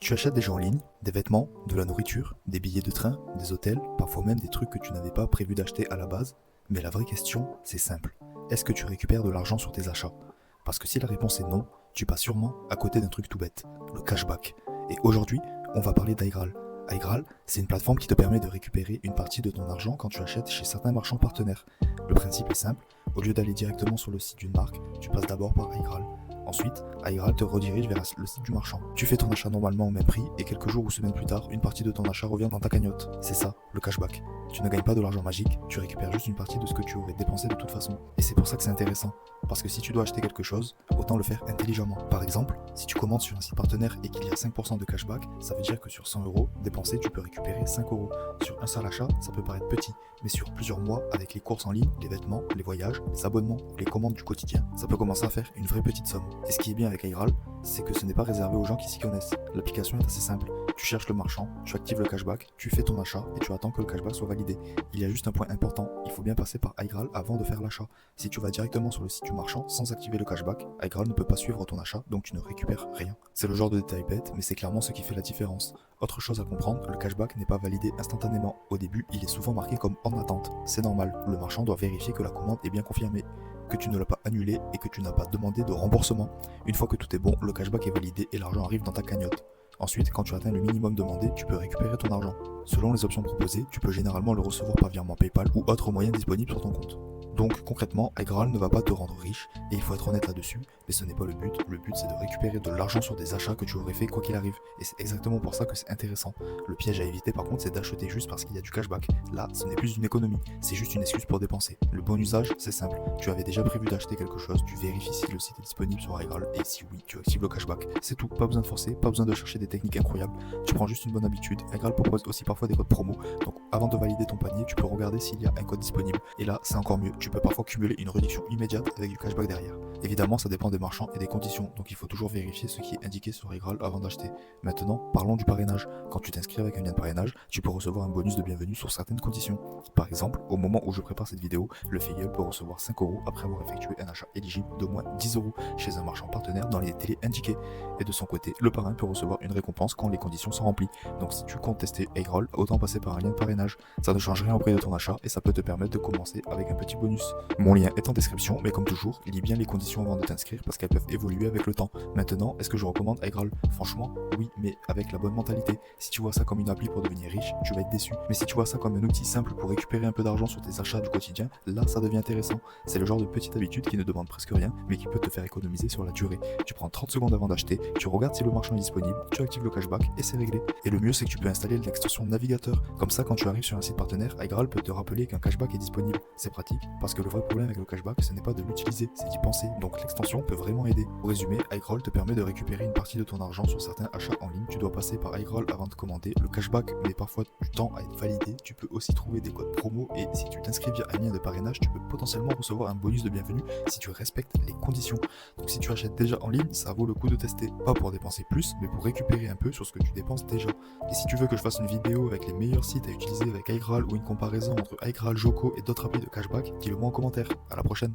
Tu achètes des jeux en ligne, des vêtements, de la nourriture, des billets de train, des hôtels, parfois même des trucs que tu n'avais pas prévu d'acheter à la base. Mais la vraie question, c'est simple. Est-ce que tu récupères de l'argent sur tes achats? Parce que si la réponse est non, tu passes sûrement à côté d'un truc tout bête, le cashback. Et aujourd'hui, on va parler d'iGral. iGral, c'est une plateforme qui te permet de récupérer une partie de ton argent quand tu achètes chez certains marchands partenaires. Le principe est simple, au lieu d'aller directement sur le site d'une marque, tu passes d'abord par iGral. Ensuite, iGral te redirige vers le site du marchand. Tu fais ton achat normalement au même prix et quelques jours ou semaines plus tard, une partie de ton achat revient dans ta cagnotte. C'est ça, le cashback. Tu ne gagnes pas de l'argent magique, tu récupères juste une partie de ce que tu aurais dépensé de toute façon. Et c'est pour ça que c'est intéressant. Parce que si tu dois acheter quelque chose, autant le faire intelligemment. Par exemple, si tu commandes sur un site partenaire et qu'il y a 5% de cashback, ça veut dire que sur 100 euros dépensés, tu peux récupérer 5 euros. Sur un seul achat, ça peut paraître petit, mais sur plusieurs mois, avec les courses en ligne, les vêtements, les voyages, les abonnements ou les commandes du quotidien, ça peut commencer à faire une vraie petite somme. Et ce qui est bien avec iGral, c'est que ce n'est pas réservé aux gens qui s'y connaissent. L'application est assez simple. Tu cherches le marchand, tu actives le cashback, tu fais ton achat et tu attends que le cashback soit validé. Il y a juste un point important, il faut bien passer par iGral avant de faire l'achat. Si tu vas directement sur le site du marchand sans activer le cashback, iGral ne peut pas suivre ton achat, donc tu ne récupères rien. C'est le genre de détail bête, mais c'est clairement ce qui fait la différence. Autre chose à comprendre, le cashback n'est pas validé instantanément. Au début, il est souvent marqué comme en attente. C'est normal, le marchand doit vérifier que la commande est bien confirmée, que tu ne l'as pas annulé et que tu n'as pas demandé de remboursement. Une fois que tout est bon, le cashback est validé et l'argent arrive dans ta cagnotte. Ensuite, quand tu atteins le minimum demandé, tu peux récupérer ton argent. Selon les options proposées, tu peux généralement le recevoir par virement PayPal ou autre moyen disponible sur ton compte. Donc concrètement, iGral ne va pas te rendre riche, et il faut être honnête là-dessus, mais ce n'est pas le but. Le but c'est de récupérer de l'argent sur des achats que tu aurais fait quoi qu'il arrive. Et c'est exactement pour ça que c'est intéressant. Le piège à éviter par contre, c'est d'acheter juste parce qu'il y a du cashback. Là, ce n'est plus une économie, c'est juste une excuse pour dépenser. Le bon usage, c'est simple. Tu avais déjà prévu d'acheter quelque chose, tu vérifies si le site est disponible sur iGral, et si oui, tu actives le cashback. C'est tout, pas besoin de forcer, pas besoin de chercher des techniques incroyables. Tu prends juste une bonne habitude. iGral propose aussi parfois des codes promo, donc avant de valider ton panier, tu peux regarder s'il y a un code disponible. Et là, c'est encore mieux, tu peux parfois cumuler une réduction immédiate avec du cashback derrière. Évidemment, ça dépend des marchands et des conditions, donc il faut toujours vérifier ce qui est indiqué sur iGral avant d'acheter. Maintenant, parlons du parrainage. Quand tu t'inscris avec un lien de parrainage, tu peux recevoir un bonus de bienvenue sur certaines conditions. Par exemple, au moment où je prépare cette vidéo, le Filleul peut recevoir 5 euros après avoir effectué un achat éligible d'au moins 10 euros chez un marchand partenaire dans les délais indiqués. Et de son côté, le parrain peut recevoir une récompense quand les conditions sont remplies. Donc si tu comptes tester iGral, autant passer par un lien de parrainage. Ça ne change rien au prix de ton achat et ça peut te permettre de commencer avec un petit bonus. Mon lien est en description, mais comme toujours, lis bien les conditions avant de t'inscrire parce qu'elles peuvent évoluer avec le temps. Maintenant, est-ce que je recommande iGral? Franchement, oui, mais avec la bonne mentalité. Si tu vois ça comme une appli pour devenir riche, tu vas être déçu. Mais si tu vois ça comme un outil simple pour récupérer un peu d'argent sur tes achats du quotidien, là ça devient intéressant. C'est le genre de petite habitude qui ne demande presque rien, mais qui peut te faire économiser sur la durée. Tu prends 30 secondes avant d'acheter, tu regardes si le marchand est disponible, tu actives le cashback et c'est réglé. Et le mieux c'est que tu peux installer l'extension navigateur. Comme ça, quand tu arrives sur un site partenaire, iGral peut te rappeler qu'un cashback est disponible. C'est pratique parce que le vrai problème avec le cashback, ce n'est pas de l'utiliser, c'est d'y penser. Donc l'extension peut vraiment aider. Pour résumer, iGral te permet de récupérer une partie de ton argent sur certains achats en ligne. Tu dois passer par iGral avant de commander. Le cashback met parfois du temps à être validé. Tu peux aussi trouver des codes promo et si tu t'inscris via un lien de parrainage, tu peux potentiellement recevoir un bonus de bienvenue si tu respectes les conditions. Donc si tu achètes déjà en ligne, ça vaut le coup de tester. Pas pour dépenser plus, mais pour récupérer un peu sur ce que tu dépenses déjà. Et si tu veux que je fasse une vidéo avec les meilleurs sites à utiliser avec iGral ou une comparaison entre iGral, Joko et d'autres applis de cashback, dis-le moi en commentaire. À la prochaine.